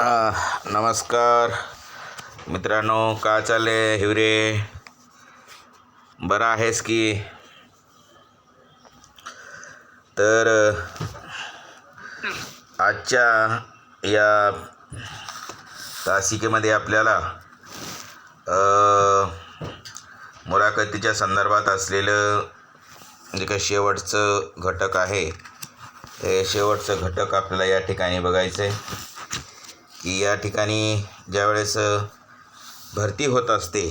नमस्कार मित्रांनो, काय चालले हिवरे? बरा आहेस की? तर आजच्या या तासिकेमध्ये आपल्याला मुलाखतीच्या संदर्भात असलेलं जे काही शेवटचं घटक आहे, हे शेवटचं घटक आपल्याला या ठिकाणी बघायचं आहे की या ठिकाणी ज्यावेळेस भरती होत असते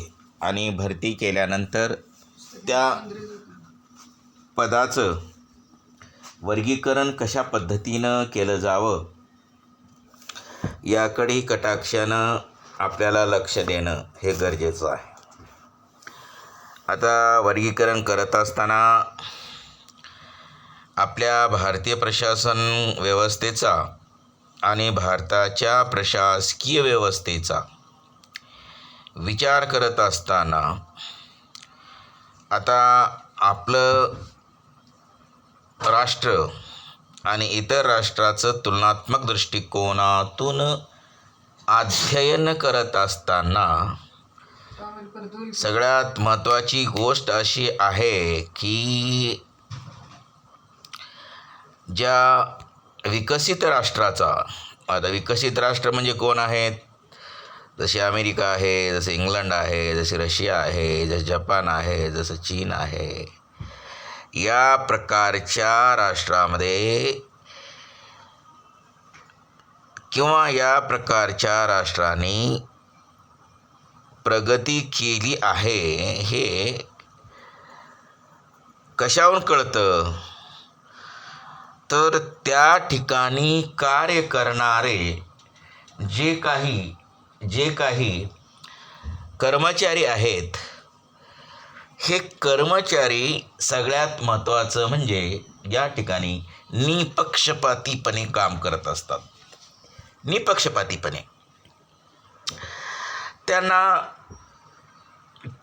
आणि भरती केल्यानंतर त्या पदाचं वर्गीकरण कशा पद्धतीनं केलं जावं याकडे कटाक्षानं आपल्याला लक्ष देणं हे गरजेचं आहे. आता वर्गीकरण करत असताना आपल्या भारतीय प्रशासन व्यवस्थेचा आणि भारताच्या प्रशासकीय व्यवस्थेचा विचार करत असताना आता आपलं राष्ट्र आणि इतर राष्ट्राचं तुलनात्मक दृष्टिकोनातून अध्ययन करत असताना सगळ्यात महत्त्वाची गोष्ट अशी आहे की ज्या विकसित राष्ट्राचा, आता विकसित राष्ट्र म्हणजे कोण आहेत? जसे अमेरिका आहे, जसे इंग्लंड आहे, जसे रशिया आहे, जसे जपान आहे, जसं चीन आहे, या प्रकारच्या राष्ट्रामध्ये किंवा या प्रकारच्या राष्ट्रांनी प्रगती केली आहे हे कशावरून कळतं? तर त्या ठिकाणी कार्य करणारे जे काही कर्मचारी आहेत, हे कर्मचारी सगळ्यात महत्त्वाचं म्हणजे या ठिकाणी निपक्षपातीपणे काम करत असतात. निपक्षपातीपणे त्यांना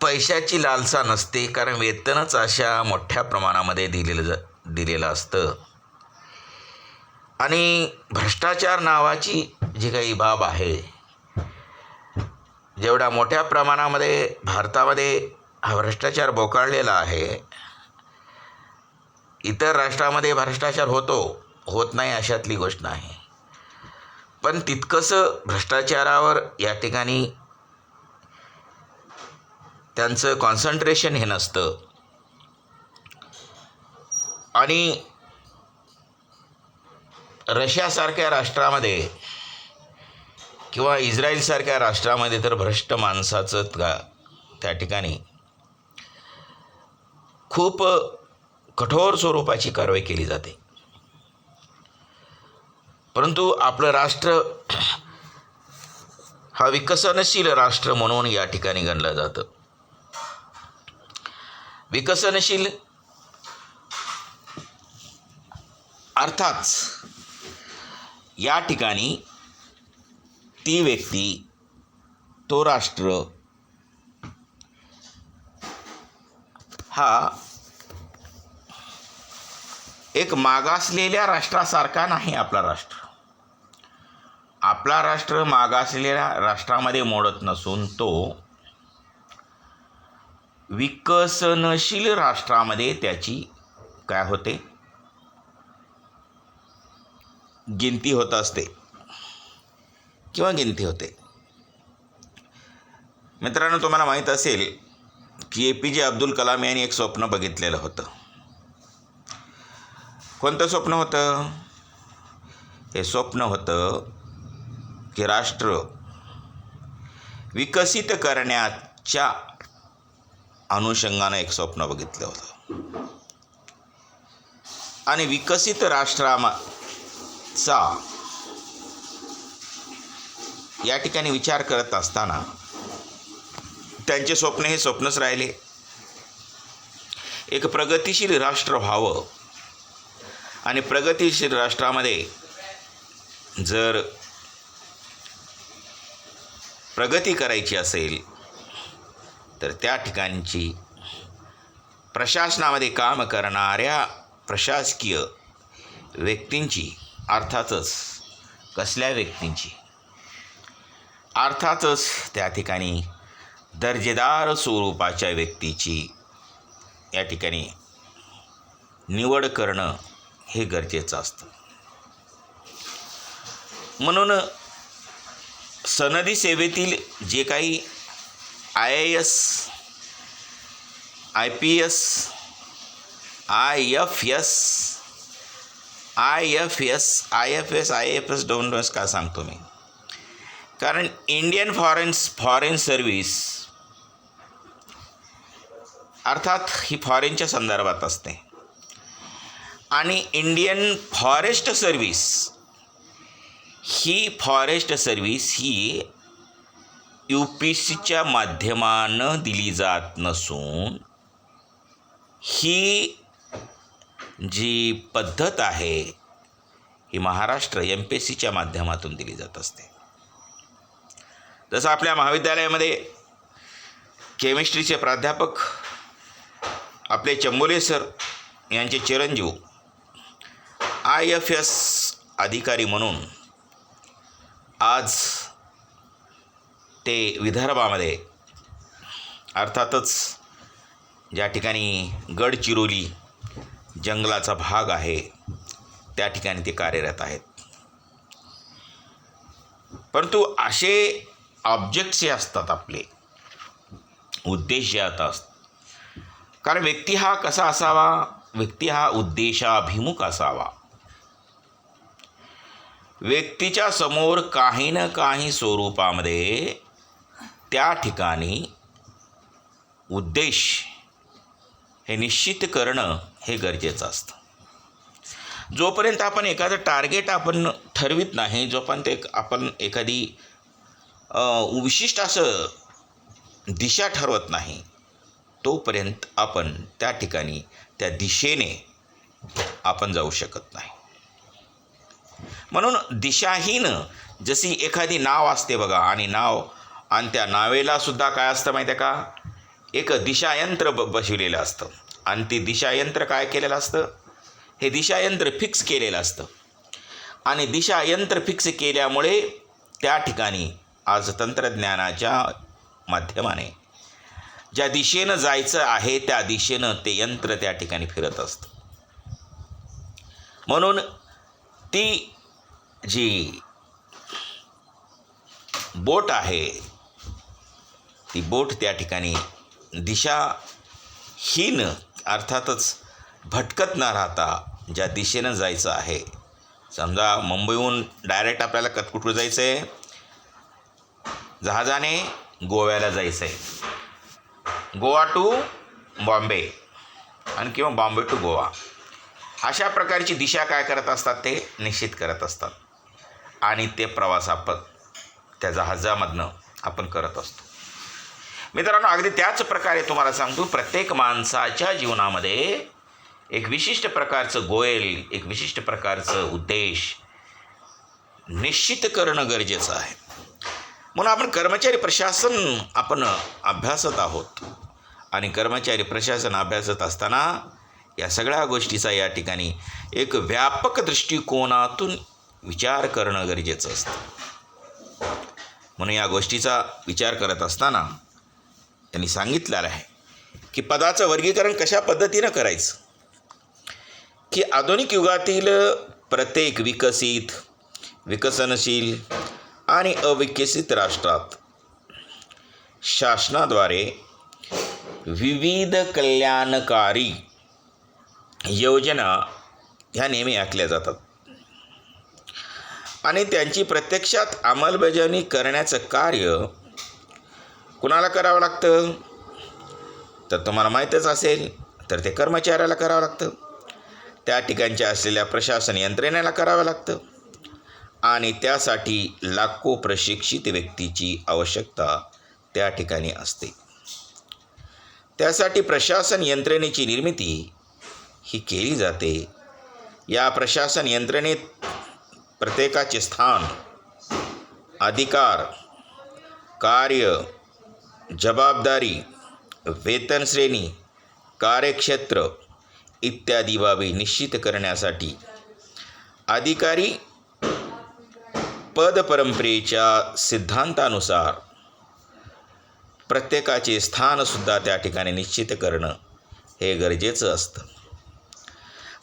पैशाची लालसा नसते, कारण वेतनच अशा मोठ्या प्रमाणामध्ये दिलेलं असतं. आणि भ्रष्टाचार नावाची जी काही बाब आहे, जेवढ्या मोठ्या प्रमाणामध्ये भारतामध्ये हा भ्रष्टाचार बोकाळलेला आहे, इतर राष्ट्रामध्ये भ्रष्टाचार होत नाही अशातली गोष्ट नाही, पण तितकंसं भ्रष्टाचारावर या ठिकाणी त्यांचं कॉन्सन्ट्रेशन हे नसतं. आणि रशियासारख्या राष्ट्रामध्ये किंवा इस्रायलसारख्या राष्ट्रामध्ये तर भ्रष्ट माणसाचं त्या ठिकाणी खूप कठोर स्वरूपाची कारवाई केली जाते. परंतु आपलं राष्ट्र हा विकसनशील राष्ट्र म्हणून या ठिकाणी गणलं जातं. विकसनशील अर्थात या ठिकाणी ती व्यक्ती, तो राष्ट्र हा एक मागासलेल्या राष्ट्रासारखा नाही. आपला राष्ट्र मागासलेल्या राष्ट्रामध्ये मोडत नसून तो विकसनशील राष्ट्रामध्ये त्याची काय होते, गिनती होत असते किंवा गिनती होते. मित्रांनो, तुम्हाला माहीत असेल की APJ अब्दुल कलाम यांनी एक स्वप्न बघितलेलं होतं. कोणतं स्वप्न होतं? हे स्वप्न होतं की राष्ट्र विकसित करण्याच्या अनुषंगानं एक स्वप्न बघितलं होतं. आणि विकसित राष्ट्राचा या ठिकाणी विचार करत असताना त्यांचे स्वप्न हे स्वप्नच राहिले. एक प्रगतिशील राष्ट्र व्हावं आणि प्रगतिशील राष्ट्रामध्ये जर प्रगती करायची असेल तर त्या ठिकाणची प्रशासनामध्ये काम करणाऱ्या प्रशासकीय व्यक्तींची, अर्थातच कसल्या व्यक्तींची, अर्थातच त्या ठिकाणी दर्जेदार स्वरूपाच्या व्यक्तीची या ठिकाणी निवड करणं हे गरजेचं असतं. म्हणून सनदी सेवेतील जे काही IAS, IPS, IFS डोंट का सांगतो मी, कारण इंडियन फॉरेन सर्व्हिस अर्थात ही फॉरेनच्या संदर्भात असते आणि इंडियन फॉरेस्ट सर्व्हिस ही UPSCच्या माध्यमानं दिली जात नसून ही जी पद्धत आहे ही महाराष्ट्र MPSCच्या माध्यमातून दिली जात असते. जसं आपल्या महाविद्यालयामध्ये केमिस्ट्रीचे प्राध्यापक आपले चंबोले सर यांचे चिरंजीव IFS अधिकारी म्हणून आज ते विदर्भामध्ये अर्थातच ज्या ठिकाणी गडचिरोली जंगलाचा भाग आहे त्या ठिकाणी ते कार्यरत आहेत. परंतु असे ऑब्जेक्ट्स जे असतात, आपले उद्देश जे असतात, कारण व्यक्ती हा कसा असावा, व्यक्ती हा उद्देशाभिमुख असावा. व्यक्तीच्या समोर काही ना काही स्वरूपामध्ये त्या ठिकाणी उद्देश हे निश्चित करणं हे गरजेचं असतं. जोपर्यंत आपण एखादं टार्गेट आपण ठरवित नाही, जोपर्यंत आपण एखादी विशिष्ट असं दिशा ठरवत नाही, तोपर्यंत आपण त्या ठिकाणी त्या दिशेने आपण जाऊ शकत नाही. म्हणून दिशाहीन जशी एखादी नाव असते बघा, आणि त्या नावेला सुद्धा काय असतं माहिती आहे का, एक दिशायंत्र बसविलेलं असतं आणि ते दिशायंत्र काय केलेलं असतं, हे दिशायंत्र फिक्स केलेलं असतं आणि दिशायंत्र फिक्स केल्यामुळे त्या ठिकाणी आज तंत्रज्ञानाच्या माध्यमाने ज्या दिशेनं जायचं आहे त्या दिशेनं ते यंत्र त्या ठिकाणी फिरत असतं. म्हणून ती जी बोट आहे ती बोट त्या ठिकाणी दिशाहीन अर्थातच भटकत न राहता ज्या दिशेनं जायचं आहे, समजा मुंबईहून डायरेक्ट आपल्याला कुठं जायचं आहे, जहाजाने गोव्याला जायचं आहे, गोवा टू बॉम्बे आणि किंवा बॉम्बे टू गोवा, अशा प्रकारची दिशा काय करत असतात, ते निश्चित करत असतात आणि ते प्रवास आपण त्या जहाजामधनं आपण करत असतो. मित्रांनो, अगदी त्याच प्रकारे तुम्हाला सांगतो, प्रत्येक माणसाच्या जीवनामध्ये एक विशिष्ट प्रकारचं गोयल, एक विशिष्ट प्रकारचं उद्देश निश्चित करणं गरजेचं आहे. म्हणून आपण कर्मचारी प्रशासन आपण अभ्यासत आहोत आणि कर्मचारी प्रशासन अभ्यासत असताना या सगळ्या गोष्टीचा या ठिकाणी एक व्यापक दृष्टिकोनातून विचार करणं गरजेचं असतं. म्हणून या गोष्टीचा विचार करत असताना त्यांनी सांगितलेलं आहे की पदाचं वर्गीकरण कशा पद्धतीनं करायचं, की आधुनिक युगातील प्रत्येक विकसित, विकसनशील आणि अविकसित राष्ट्रात शासनाद्वारे विविध कल्याणकारी योजना ह्या नेहमी आखल्या जातात आणि त्यांची प्रत्यक्षात अंमलबजावणी करण्याचं कार्य कुणाला करावं लागतं, तर तुम्हाला माहीतच असेल, तर ते कर्मचाऱ्याला करावं लागतं, त्या ठिकाणच्या असलेल्या प्रशासन यंत्रणेला करावं लागतं आणि त्यासाठी लाखो प्रशिक्षित व्यक्तीची आवश्यकता त्या ठिकाणी असते. त्यासाठी प्रशासन यंत्रणेची निर्मिती ही केली जाते. या प्रशासन यंत्रणेत प्रत्येकाचे स्थान, अधिकार, कार्य, जबाबदारी, वेतन श्रेणी, कार्यक्षेत्र इत्यादी बाबी निश्चित करण्यासाठी अधिकारी पदपरंपरेच्या सिद्धांतानुसार प्रत्येकाचे स्थानसुद्धा त्या ठिकाणी निश्चित करणं हे गरजेचं असतं.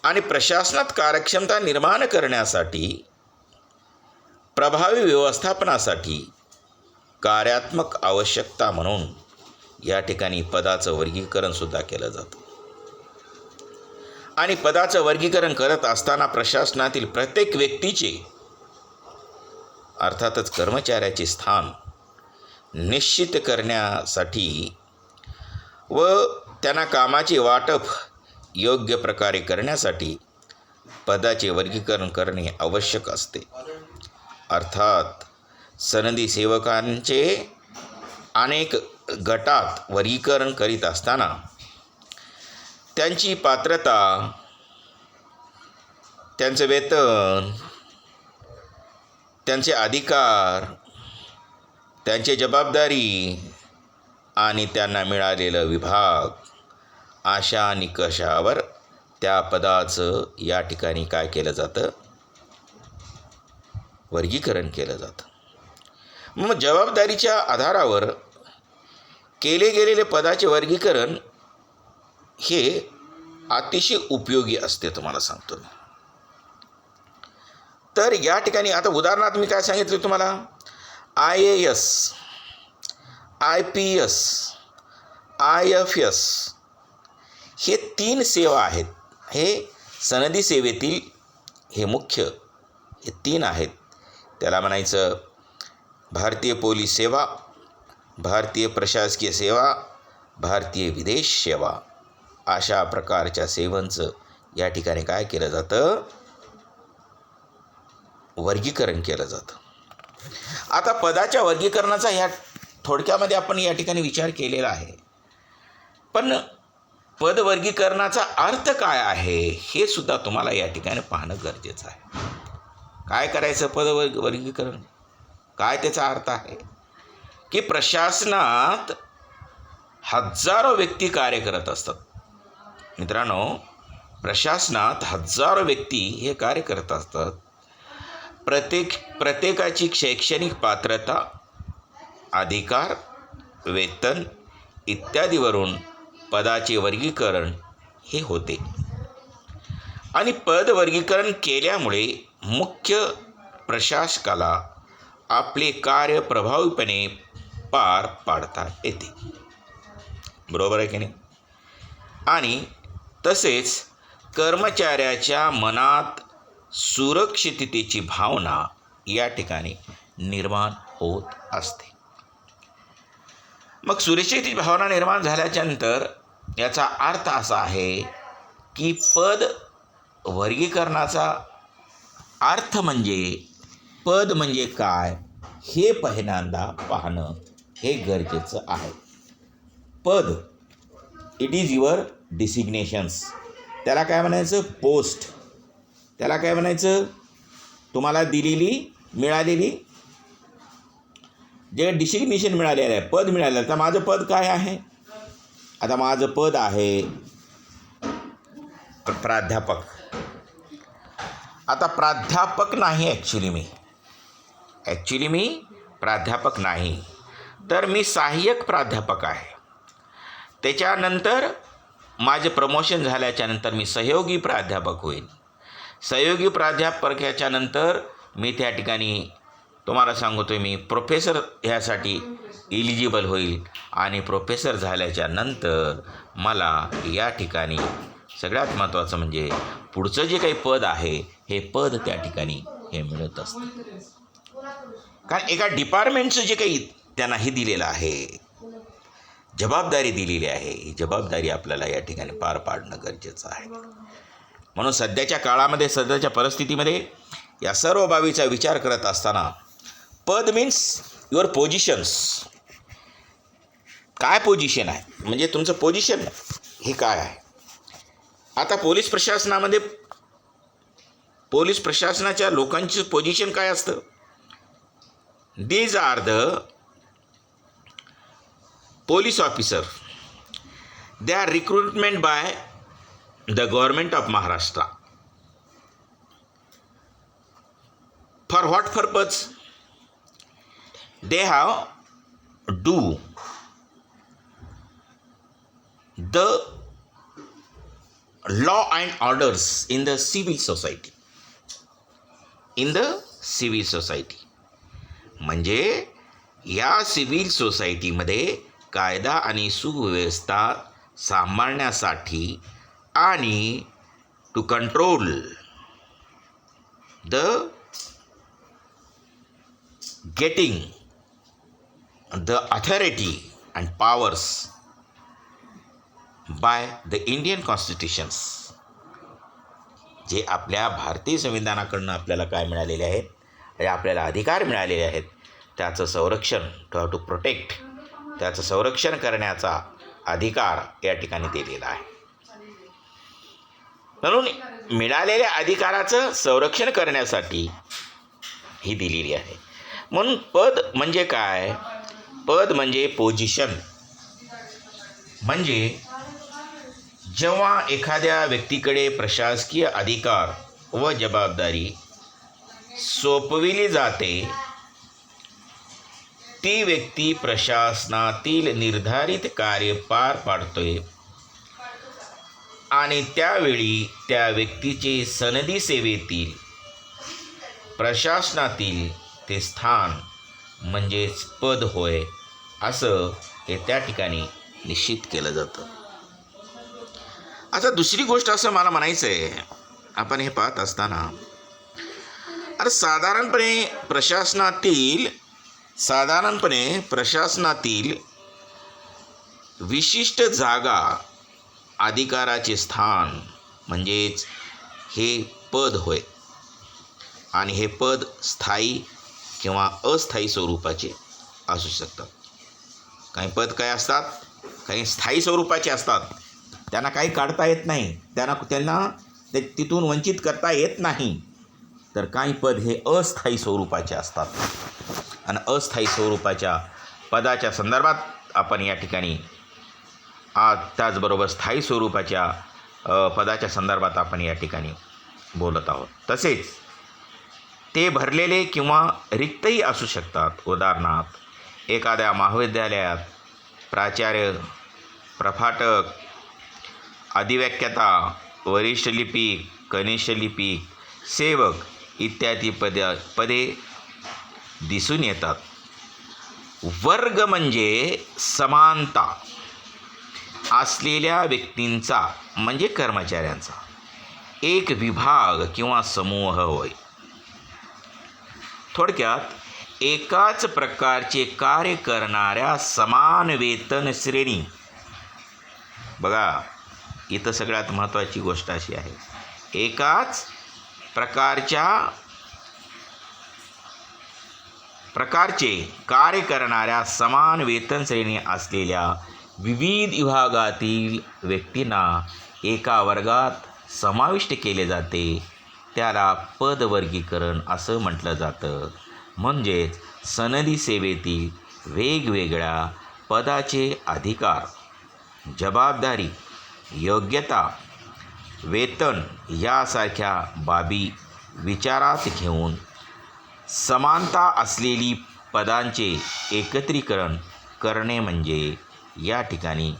आणि प्रशासनात कार्यक्षमता निर्माण करण्यासाठी, प्रभावी व्यवस्थापनासाठी कार्यात्मक आवश्यकता म्हणून या ठिकाणी पदाचं वर्गीकरणसुद्धा केलं जातं. आणि पदाचं वर्गीकरण करत असताना प्रशासनातील प्रत्येक व्यक्तीचे, अर्थातच कर्मचाऱ्याचे स्थान निश्चित करण्यासाठी व त्यांना कामाचे वाटप योग्य प्रकारे करण्यासाठी पदाचे वर्गीकरण करणे आवश्यक असते. अर्थात सनदी सेवकांचे अनेक गटात वर्गीकरण करीत असताना त्यांची पात्रता, त्यांचं वेतन, त्यांचे अधिकार, त्यांची जबाबदारी आणि त्यांना मिळालेलं विभाग अशा निकषावर त्या पदाचं या ठिकाणी काय केलं जातं, वर्गीकरण केलं जातं. मग जबाबदारीच्या आधारावर केले गेलेले पदाचे वर्गीकरण हे अतिशय उपयोगी असते, तुम्हाला सांगतो मी. तर या ठिकाणी आता उदाहरणार्थ मी काय सांगितलं तुम्हाला, IAS, IPS, IFS हे 3 सेवा आहेत. हे सनदी सेवेतील हे मुख्य हे 3 आहेत. त्याला म्हणायचं भारतीय पोलीस सेवा, भारतीय प्रशासकीय सेवा, भारतीय विदेश सेवा. अशा प्रकारच्या सेवांचं या ठिकाणी काय केलं जातं, वर्गीकरण केलं जातं. आता पदाच्या वर्गीकरणाचा ह्या थोडक्यामध्ये आपण या ठिकाणी विचार केलेला आहे. पण पदवर्गीकरणाचा अर्थ काय आहे हे सुद्धा तुम्हाला या ठिकाणी पाहणं गरजेचं आहे. काय करायचं पदवर्गीकरण, काय त्याचा अर्थ आहे की प्रशासनात हजारो व्यक्ती कार्य करत असतात. मित्रांनो, प्रशासनात हजारो व्यक्ती हे कार्य करत असतात. प्रत्येकाची शैक्षणिक पात्रता, अधिकार, वेतन इत्यादीवरून पदाचे वर्गीकरण हे होते. आणि पद वर्गीकरण केल्यामुळे मुख्य प्रशासकाला आपले कार्य प्रभावीपणे पार पाडता येते. बरोबर आहे की नाही? आणि तसेच कर्मचाऱ्याच्या मनात सुरक्षिततेची भावना या ठिकाणी निर्माण होत असते. मग सुरक्षिततेची भावना निर्माण झाल्याच्यानंतर याचा अर्थ असा आहे की पद वर्गीकरणाचा अर्थ म्हणजे पद म्हणजे काय हे पहिल्यांदा पाहणं हे गरजेचं आहे. पद, इट इज युअर डिसिग्नेशन्स. त्याला काय म्हणायचं, पोस्ट. त्याला काय म्हणायचं, तुम्हाला मिळालेली जे डिसिग्नेशन मिळालेलं आहे, पद मिळालेलं आहे. तर माझं पद काय आहे, आता माझं पद आहे प्राध्यापक. आता प्राध्यापक नाही ॲक्च्युली मी प्राध्यापक नाही, तर मी सहाय्यक प्राध्यापक आहे. त्याच्यानंतर माझे प्रमोशन झाल्याच्यानंतर मी सहयोगी प्राध्यापक होईल. सहयोगी प्राध्यापकाच्या नंतर मी त्या ठिकाणी तुम्हाला सांगतो मी प्रोफेसर ह्यासाठी इलिजिबल होईल. आणि प्रोफेसर झाल्याच्या नंतर मला या ठिकाणी सगळ्यात महत्त्वाचं म्हणजे पुढचं जे काही पद आहे हे पद त्या ठिकाणी हे मिळत असतं. कारण एका डिपार्टमेंटचं जे काही त्यांना हे दिलेलं आहे, जबाबदारी दिलेली आहे, ही जबाबदारी आपल्याला या ठिकाणी पार पाडणं गरजेचं आहे. म्हणून सध्याच्या काळामध्ये, सध्याच्या परिस्थितीमध्ये या सर्व बाबीचा विचार करत असताना पद मीन्स युअर पोझिशन्स. काय पोझिशन आहे म्हणजे तुमचं पोझिशन हे काय आहे. आता पोलीस प्रशासनामध्ये पोलीस प्रशासनाच्या लोकांचं पोझिशन काय असतं, these are the police officer. They are recruitment by the government of Maharashtra. For what purpose? They have do the law and orders in the civil society. In the civil society म्हणजे या सिव्हिल सोसायटीमध्ये कायदा आणि सुव्यवस्था सांभाळण्यासाठी आणि to control the getting the authority and powers by the Indian constitutions. जे आपल्या भारतीय संविधानाकडून आपल्याला काय मिळालेले आहेत, जे आपल्याला अधिकार मिळालेले आहेत, त्याचं संरक्षण टू प्रोटेक्ट, त्याचं संरक्षण करण्याचा अधिकार या ठिकाणी दिलेला आहे. म्हणून मिळालेल्या अधिकाराचं संरक्षण करण्यासाठी ही दिलेली आहे. म्हणून पद म्हणजे काय? पद म्हणजे पोझिशन. म्हणजे जेव्हा एखाद्या व्यक्तीकडे प्रशासकीय अधिकार व जबाबदारी सोपविली जाते, ती व्यक्ती प्रशासनातील निर्धारित कार्य पार पाडतोय आणि त्यावेळी त्या व्यक्तीचे सनदी सेवेतील प्रशासनातील ते स्थान म्हणजेच पद होय, असं हे त्या ठिकाणी निश्चित केलं जातं. आता दुसरी गोष्ट असं मला म्हणायचं आहे, आपण हे पाहत असताना अरे साधारणपणे प्रशासनातील विशिष्ट जागा, अधिकाराचे स्थान म्हणजेच हे पद होय. आणि हे पद स्थायी किंवा अस्थायी स्वरूपाचे असू शकतात. काही पद काय असतात, काही स्थायी स्वरूपाचे असतात, त्यांना काही काढता येत नाही, त्यांना तिथून वंचित करता येत नाही. तर काही पद हे अस्थायी स्वरूपाचे असतात. आणि अस्थायी स्वरूपाच्या पदाच्या संदर्भात आपण या ठिकाणी त्याचबरोबर स्थायी स्वरूपाच्या पदाच्या संदर्भात आपण या ठिकाणी बोलत आहोत. तसेच ते भरलेले किंवा रिक्तही असू शकतात. उदाहरणार्थ एखाद्या महाविद्यालयात प्राचार्य, प्रपाठक, अधिव्याख्याता, वरिष्ठ लिपिक, कनिष्ठ लिपिक, सेवक इत्यादी पदे दिसून येतात. वर्ग म्हणजे समानता असलेल्या व्यक्तींचा म्हणजे कर्मचाऱ्यांचा एक विभाग किंवा समूह होय. थोडक्यात एकाच प्रकारचे कार्य करणाऱ्या समान वेतन श्रेणी. बघा, इथं सगळ्यात महत्त्वाची गोष्ट अशी आहे, एकाच प्रकारचे कार्य करणाऱ्या समान वेतन श्रेणी असलेल्या विविध विभागातील व्यक्तींना एका वर्गात समाविष्ट केले जाते. त्याला पदवर्गीकरण असं म्हटलं जातं. म्हणजेच सनदी सेवेतील वेगवेगळ्या पदाचे अधिकार, जबाबदारी, योग्यता, वेतन यासारख्या बाबी विचारात घेऊन समानता असलेली पदांचे एकत्रीकरण करणे म्हणजे या ठिकाणी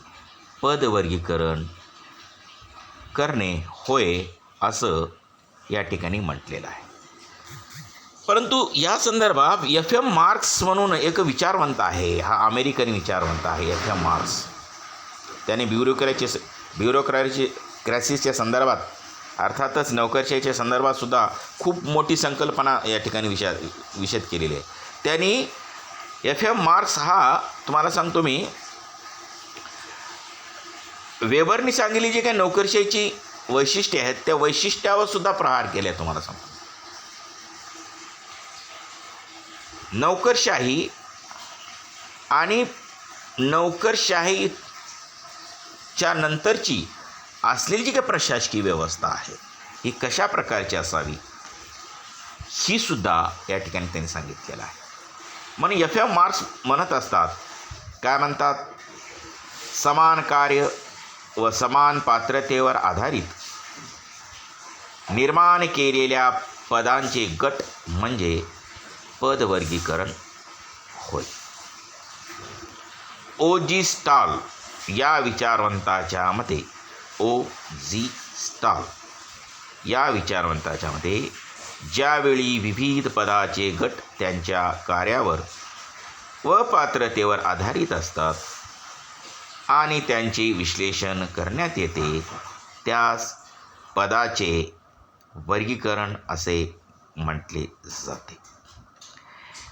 पदवर्गीकरण करणे होय, असं या ठिकाणी म्हटलेलं आहे. परंतु या संदर्भात एफ.एम. मार्क्स म्हणून एक विचारवंत आहे, हा अमेरिकन विचारवंत आहे एफ.एम. मार्क्स. त्याने ब्युरोक्रॅसीच्या संदर्भात, अर्थातच नोकरशाहीच्या संदर्भात सुद्धा खूप मोठी संकल्पना या ठिकाणी विशद केलेली आहे. त्यांनी एफ.एम. मार्क्स हा, तुम्हाला सांगतो मी, वेबरनी सांगितली जी काही नोकरशाहीची वैशिष्ट्ये आहेत त्या वैशिष्ट्यावर सुद्धा प्रहार केले. तुम्हाला सांगतो, नोकरशाही आणि नोकरशाहीच्या नंतरची असलेली जी काही प्रशासकीय व्यवस्था आहे ही कशा प्रकारची असावी ही सुद्धा या ठिकाणी त्यांनी सांगितलेलं आहे. म्हणून एफ.एम. मार्क्स म्हणत असतात, काय म्हणतात, समान कार्य व समान पात्रतेवर आधारित निर्माण केलेल्या पदांचे गट म्हणजे पदवर्गीकरण होय. ओ जी स्टॉल या विचारवंताच्या मते, ओ जी स्टॉल या विचारवंताच्या मते, ज्यावेळी विविध पदाचे गट त्यांच्या कार्यावर व पात्रतेवर आधारित असतात आणि त्यांचे विश्लेषण करण्यात येते, त्यास पदाचे वर्गीकरण असे म्हटले जाते.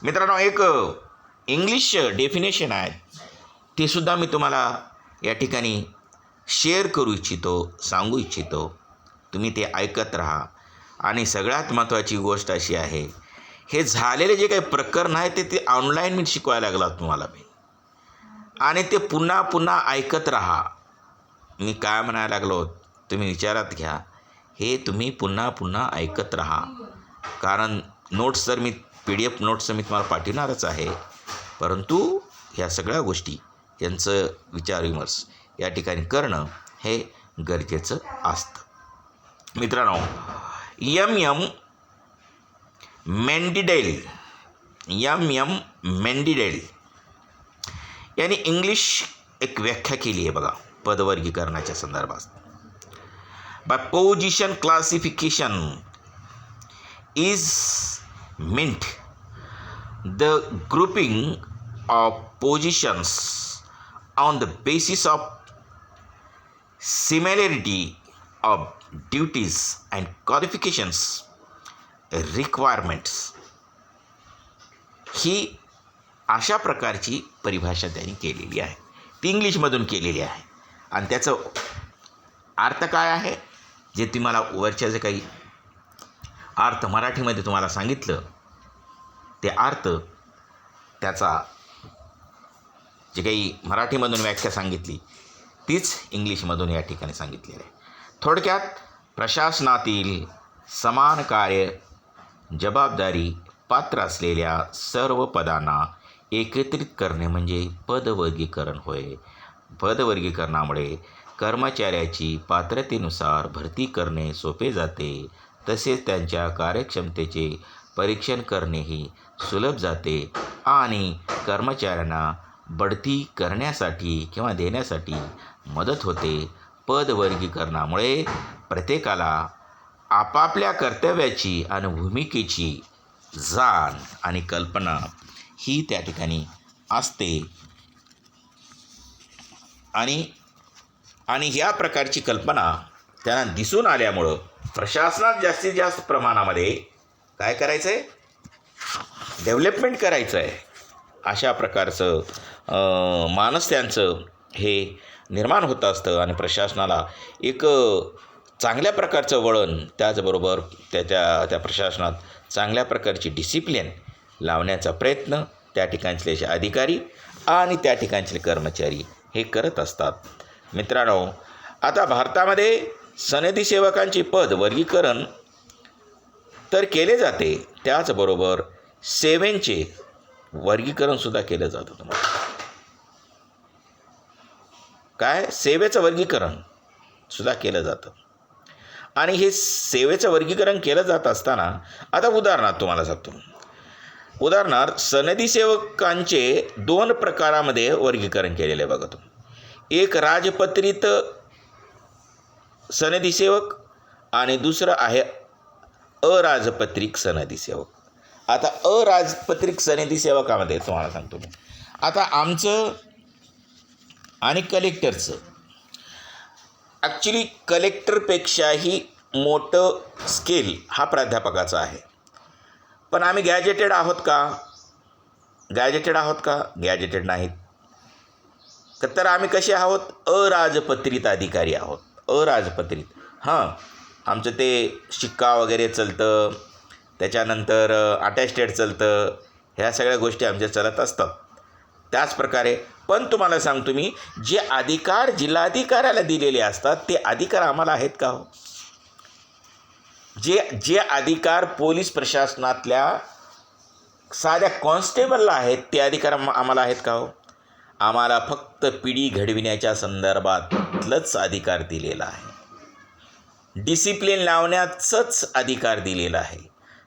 मित्रांनो, एक इंग्लिश डेफिनेशन आहे, ते सुद्धा मी तुम्हाला या ठिकाणी शेअर करू इच्छितो, सांगू इच्छितो. तुम्ही ते ऐकत राहा. आणि सगळ्यात महत्त्वाची गोष्ट अशी आहे, हे झालेले जे काही प्रकरण आहे ते ऑनलाईन मी शिकवायला लागला तुम्हाला मी, आणि ते पुन्हा पुन्हा ऐकत राहा. मी काय म्हणायला लागलो तुम्ही विचारात घ्या. हे तुम्ही पुन्हा पुन्हा ऐकत राहा, कारण नोट्स तर मी PDF नोट्स मी तुम्हाला पाठवणारच आहे, परंतु ह्या सगळ्या गोष्टी यांचं विचारविमर्श या ठिकाणी करणं हे गरजेचं असतं. मित्रांनो, M.M. मेंडीडेल यांनी इंग्लिश एक व्याख्या केली आहे बघा पदवर्गीकरणाच्या संदर्भात. By position classification is meant the grouping of positions on the basis of similarity of duties and qualifications requirements. ही अशा प्रकारची परिभाषा त्यांनी केलेली आहे, ती इंग्लिशमधून केलेली आहे. आणि त्याचं अर्थ काय आहे, जे तुम्हाला वरच्या जे काही अर्थ मराठीमध्ये तुम्हाला सांगितलं, ते अर्थ त्याचा जे काही मराठीमधून व्याख्या सांगितली तीच इंग्लिशमधून या ठिकाणी सांगितलेली आहे. थोडक्यात, प्रशासनातील समान कार्य जबाबदारी पात्र असलेल्या सर्व पदांना एकत्रित करणे म्हणजे पदवर्गीकरण होय. पदवर्गीकरणामुळे कर्मचाऱ्याची पात्रतेनुसार भरती करणे सोपे जाते, तसेच त्यांच्या कार्यक्षमतेचे परीक्षण करणेही सुलभ जाते आणि कर्मचाऱ्यांना बढती करण्यासाठी किंवा देण्यासाठी मदत होते. पदवर्गीकरणामुळे प्रत्येकाला आपापल्या कर्तव्याची आणि भूमिकेची जाण आणि कल्पना ही त्या ठिकाणी असते आणि ह्या प्रकारची कल्पना त्यांना दिसून आल्यामुळं प्रशासनात जास्तीत जास्त प्रमाणामध्ये काय करायचं आहे, डेव्हलपमेंट करायचं आहे. अशा प्रकारचं मानस त्यांचं हे निर्माण होत असतं आणि प्रशासनाला एक चांगल्या प्रकारचं वळण, त्याचबरोबर त्या प्रशासनात चांगल्या प्रकारची डिसिप्लिन लावण्याचा प्रयत्न त्या ठिकाणचे अधिकारी आणि त्या ठिकाणचे कर्मचारी हे करत असतात. मित्रांनो, आता भारतामध्ये सनदी सेवकांचे पद वर्गीकरण तर केले जाते, त्याचबरोबर सेवेंचे वर्गीकरणसुद्धा केलं जातं. तुम्हाला काय, सेवेचं वर्गीकरण सुद्धा केलं जातं. आणि हे सेवेचं वर्गीकरण केलं जात असताना आता उदाहरणार्थ तुम्हाला सांगतो. उदाहरणार्थ, सनदी सेवकांचे 2 प्रकारामध्ये वर्गीकरण केलेलं आहे बघा तुम्ही. एक राजपत्रित सनदी सेवक आणि दुसरं आहे अराजपत्रित सनदी सेवक. आता अराजपत्रित सनदी सेवकामध्ये तुम्हाला सांगतो मी, आता आमचं आणि कलेक्टरचं, ॲक्च्युली कलेक्टरपेक्षाही मोठं स्केल हा प्राध्यापकाचा आहे. पण आम्ही गॅजेटेड आहोत का? गॅजेटेड नाहीत. तर आम्ही कसे आहोत? अराजपत्रित अधिकारी आहोत. अराजपत्रित, आमचं ते शिक्का वगैरे चलतं, त्याच्यानंतर अटेस्टेड चलतं, ह्या सगळ्या गोष्टी आमच्या चलत असतात. त्याचप्रकारे पण तुम्हाला सांगतो मी, जे अधिकार जिल्हाधिकाऱ्याला दिलेले असतात ते अधिकार आम्हाला आहेत का हो? जे अधिकार पोलीस प्रशासनातल्या साध्या कॉन्स्टेबलला आहेत ते अधिकार आम्हाला आहेत का हो? आम्हाला फक्त पिढी घडविण्याच्या संदर्भातलंच अधिकार दिलेला आहे. डिसिप्लिन लावण्याचंच अधिकार दिलेला आहे.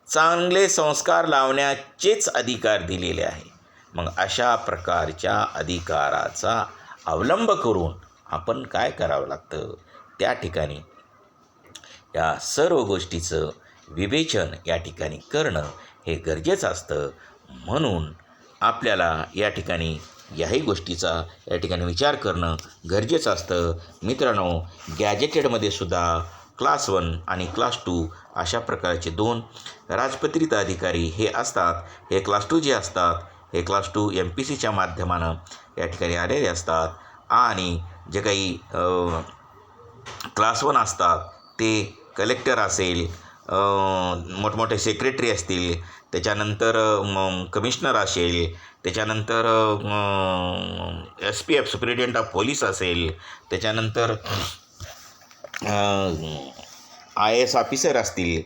चांगले संस्कार लावण्याचेच अधिकार दिलेले आहे. मग अशा प्रकारच्या अधिकाराचा अवलंब करून आपण काय करावं लागतं, त्या ठिकाणी या सर्व गोष्टीचं विवेचन या ठिकाणी करणं हे गरजेचं असतं. म्हणून आपल्याला या ठिकाणी याही गोष्टीचा या ठिकाणी विचार करणं गरजेचं असतं. मित्रांनो, गॅजेटेडमध्ये सुद्धा क्लास 1 आणि क्लास 2 अशा प्रकारचे 2 राजपत्रित अधिकारी हे असतात. हे क्लास 2 जे असतात, हे क्लास 2 MPCच्या माध्यमानं या ठिकाणी आलेले असतात. आणि जे काही क्लास 1 असतात ते कलेक्टर असेल, मोठमोठे सेक्रेटरी असतील, त्याच्यानंतर कमिशनर असेल, त्याच्यानंतर SPF सुप्रिटेंडेंट ऑफ पोलीस असेल, त्याच्यानंतर IAS ऑफिसर असतील,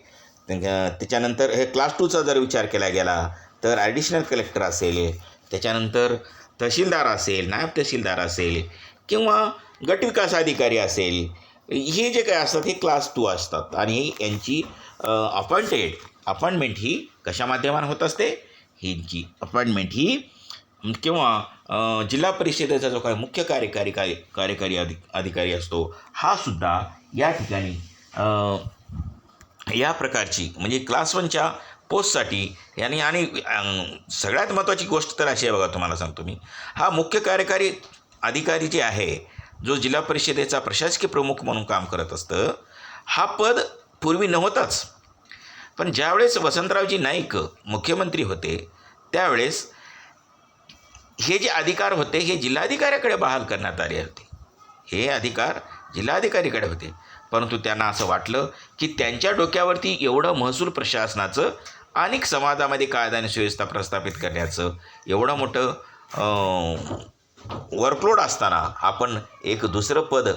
त्याच्यानंतर हे क्लास 2चा जर विचार केला गेला तर ॲडिशनल कलेक्टर असेल, त्याच्यानंतर तहसीलदार असेल, नायब तहसीलदार असेल किंवा गटविकास अधिकारी असेल, हे जे काय असतात हे क्लास 2 असतात. आणि यांची अपॉइंटमेंट ही कशा माध्यमाने होत असते, ही अपॉइंटमेंट ही किंवा जिल्हा परिषदेचा जो काही मुख्य कार्यकारी अधिकारी असतो हा सुद्धा या ठिकाणी या प्रकारची म्हणजे क्लास 1च्या पोस्टसाठी आणि सगळ्यात महत्त्वाची गोष्ट तर अशी आहे बघा, तुम्हाला सांगतो मी, हा मुख्य कार्यकारी अधिकारी जे आहे, जो जिल्हा परिषदेचा प्रशासकीय प्रमुख म्हणून काम करत असतं, हा पद पूर्वी नव्हताच. पण ज्यावेळेस वसंतरावजी नाईक मुख्यमंत्री होते त्यावेळेस हे जे अधिकार होते हे जिल्हाधिकाऱ्याकडे बहाल करण्यात आले होते. हे अधिकार जिल्हाधिकारीकडे होते. परंतु त्यांना असं वाटलं की त्यांच्या डोक्यावरती एवढं महसूल प्रशासनाचं आणि समाजामध्ये कायदा आणि सुव्यवस्था प्रस्थापित करण्याचं एवढं मोठं वर्कलोड असताना आपण एक दुसरं पद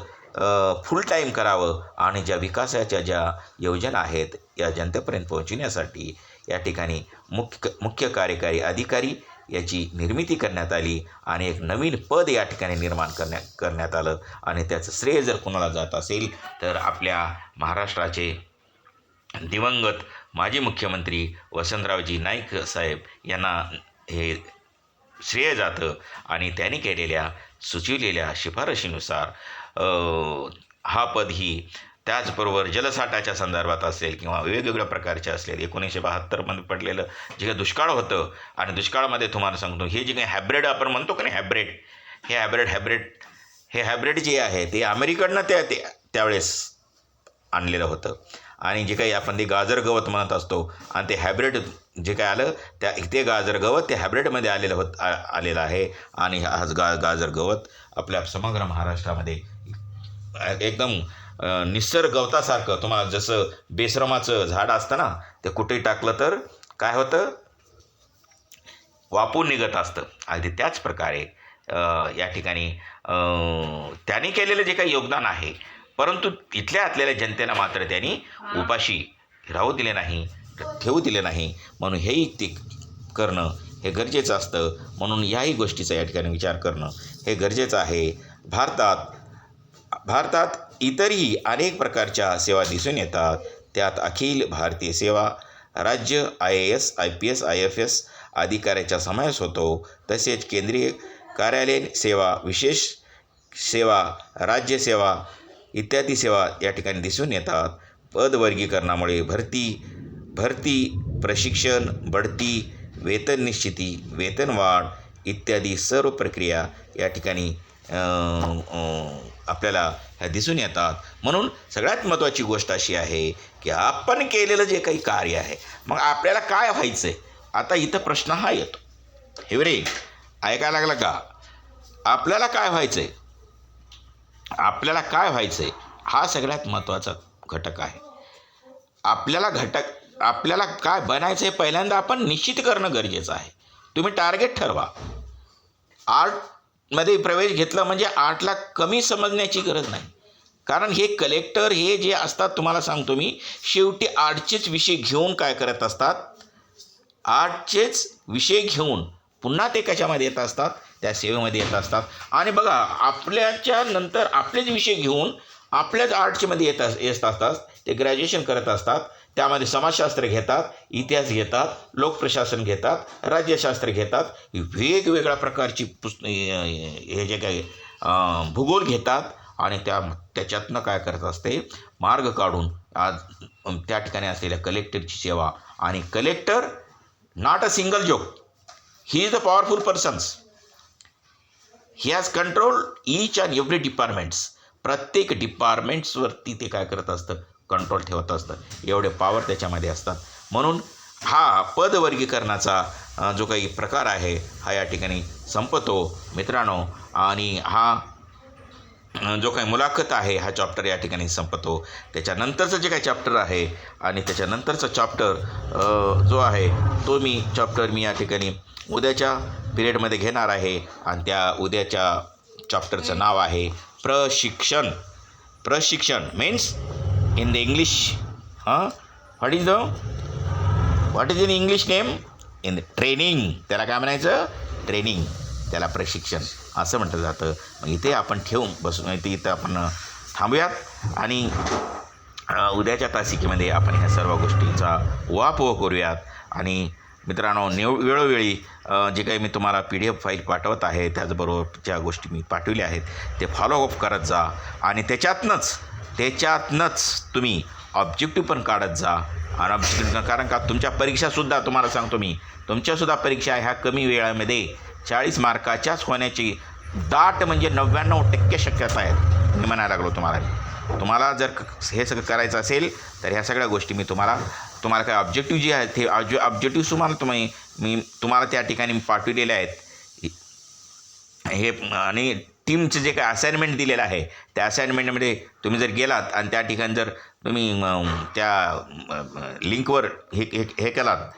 फुल टाईम करावं आणि ज्या विकासाच्या ज्या योजना आहेत या जनतेपर्यंत पोहोचविण्यासाठी या ठिकाणी मुख्य कार्यकारी अधिकारी याची निर्मिती करण्यात आली आणि एक नवीन पद या ठिकाणी निर्माण करण्यात आलं. आणि त्याचं श्रेय जर कोणाला जात असेल तर आपल्या महाराष्ट्राचे दिवंगत माजी मुख्यमंत्री वसंतरावजी नाईक साहेब यांना हे श्रेय जातं. आणि त्यांनी केलेल्या सुचविलेल्या शिफारशीनुसार हा पद ही त्याचबरोबर जलसाठाच्या संदर्भात असेल किंवा वेगवेगळ्या प्रकारचे असेल 1972मध्ये पडलेलं जे काही दुष्काळ होतं आणि दुष्काळामध्ये तुम्हाला सांगतो हे जे काही हॅब्रिड आपण म्हणतो का नाही हे हॅब्रिड जे आहे ते अमेरिकेकडनं त्यावेळेस आणलेलं होतं. आणि जे काही आपण ते गाजर गवत म्हणत असतो आणि ते हॅब्रिड जे काय आलं ते गाजर गवत ते हॅब्रिडमध्ये आलेलं आहे. आणि हा गाजर गवत आपल्या समग्र महाराष्ट्रामध्ये एकदम निसर्ग गवतासारखं, तुम्हाला जसं बेसरमाचं झाड असतं ना, ते कुठेही टाकलं तर काय होतं, वापून निघत असतं. अगदी त्याच प्रकारे या ठिकाणी त्यांनी केलेलं जे काही योगदान आहे, परंतु इथल्या असलेल्या जनतेला मात्र त्यांनी उपाशी राहू दिले नाही, ठेवू दिले नाही. म्हणून हेही ते करणं हे गरजेचं असतं. म्हणून याही गोष्टीचा या ठिकाणी विचार करणं हे गरजेचं आहे. भारतात इतरही अनेक प्रकारच्या सेवा दिसून येतात. त्यात अखिल भारतीय सेवा, राज्य IAS IPS IFS अधिकाऱ्याचा समावेश होतो. तसेच केंद्रीय कार्यालयीन सेवा, विशेष सेवा, राज्य सेवा इत्यादी सेवा या ठिकाणी दिसून येतात. पदवर्गीकरणामुळे भरती, प्रशिक्षण, बढती, वेतन निश्चिती, वेतनवाढ इत्यादी सर्व प्रक्रिया या ठिकाणी आपल्याला ह्या दिसून येतात. म्हणून सगळ्यात महत्त्वाची गोष्ट अशी आहे की आपण केलेलं जे काही कार्य आहे, मग आपल्याला काय व्हायचं आहे. आता इथं प्रश्न हा येतो, हे रे ऐकायला लागला का, आपल्याला काय व्हायचं आहे, हा सगळ्यात महत्त्वाचा घटक आहे. आपल्याला काय बनायचं आहे पहिल्यांदा आपण निश्चित करणं गरजेचं आहे. तुम्ही टार्गेट ठरवा. आर्टमध्ये प्रवेश घेतला म्हणजे आर्टला कमी समजण्याची गरज नाही. कारण हे कलेक्टर हे जे असतात, तुम्हाला सांगतो मी, शेवटी आर्टचेच विषय घेऊन काय करत असतात, आर्टचेच विषय घेऊन पुन्हा ते कशामध्ये येत असतात, त्या सेवेमध्ये येत असतात. आणि बघा, आपल्याच्या नंतर आपलेच विषय घेऊन आपल्याच आर्टच्यामध्ये येत असतात. ते ग्रॅज्युएशन करत असतात, त्यामध्ये समाजशास्त्र घेतात, इतिहास घेतात, लोकप्रशासन घेतात, राज्यशास्त्र घेतात, वेगवेगळ्या प्रकारची हे जे काही भूगोल घेतात आणि त्याच्यातनं काय करत असते, मार्ग काढून आज त्या ठिकाणी असलेल्या कलेक्टरची सेवा. आणि collector not a single joke, he is a powerful persons. He has control each and every departments. प्रत्येक डिपार्टमेंट्सवरती ते काय करत असतं, कंट्रोल ठेवत असतं. एवढे पॉवर त्याच्यामध्ये असतात. म्हणून हा पदवर्गीकरणाचा जो काही प्रकार आहे हा या ठिकाणी संपतो मित्रांनो. आणि हा जो काही मुलाखत आहे हा चॅप्टर या ठिकाणी संपतो. त्याच्यानंतरचं जे काही चॅप्टर आहे आणि त्याच्यानंतरचा चॅप्टर जो आहे तो चॅप्टर मी या ठिकाणी उद्याच्या पिरियडमध्ये घेणार आहे. आणि त्या उद्याच्या चॅप्टरचं नाव आहे प्रशिक्षण. प्रशिक्षण means in the English what is in English name in the training. त्याला काय म्हणायचं, ट्रेनिंग, त्याला प्रशिक्षण असं म्हटलं जातं. मग इथे आपण ठेवून बसून इथं आपण थांबूयात आणि उद्याच्या तासिकेमध्ये आपण ह्या सर्व गोष्टींचा उहापोह करूयात. आणि मित्रांनो, वेळोवेळी जे काही मी तुम्हाला PDF फाईल पाठवत आहे त्याचबरोबर ज्या गोष्टी मी पाठवल्या आहेत ते फॉलोअप करत जा. आणि त्याच्यातनंच तुम्ही ऑब्जेक्टिव्ह पण काढत जा. आणि ऑब्जेक्टिव्ह कारण का तुमच्या परीक्षासुद्धा तुम्हाला सांगतो मी, तुमच्यासुद्धा परीक्षा ह्या कमी वेळामध्ये 40 मार्काच्याच होण्याची दाट म्हणजे 99% शक्यता आहेत. मी म्हणायला लागलो तुम्हाला जर हे सगळं करायचं असेल तर ह्या सगळ्या गोष्टी मी तुम्हाला काय ऑब्जेक्टिव्ह जे आहेत ते ऑब्जेक्टिव्ह मी तुम्हाला त्या ठिकाणी पाठवलेले आहेत. हे आणि टीमचं जे काही असाइनमेंट दिलेलं आहे त्या असाइनमेंटमध्ये तुम्ही जर गेलात आणि त्या ठिकाणी जर तुम्ही त्या लिंकवर हे केलात,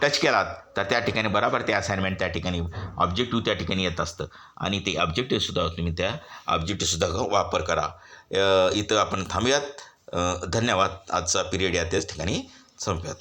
टच केलात, तर त्या ठिकाणी बरोबर ते असाइनमेंट त्या ठिकाणी ऑब्जेक्टिव्ह त्या ठिकाणी येत असतं. आणि ते ऑब्जेक्टिव्हसुद्धा तुम्ही त्या ऑब्जेक्टिव्हसुद्धा वापर करा. इथं आपण थांबूयात. धन्यवाद. आजचा पिरियड या त्याच ठिकाणी संपूयात.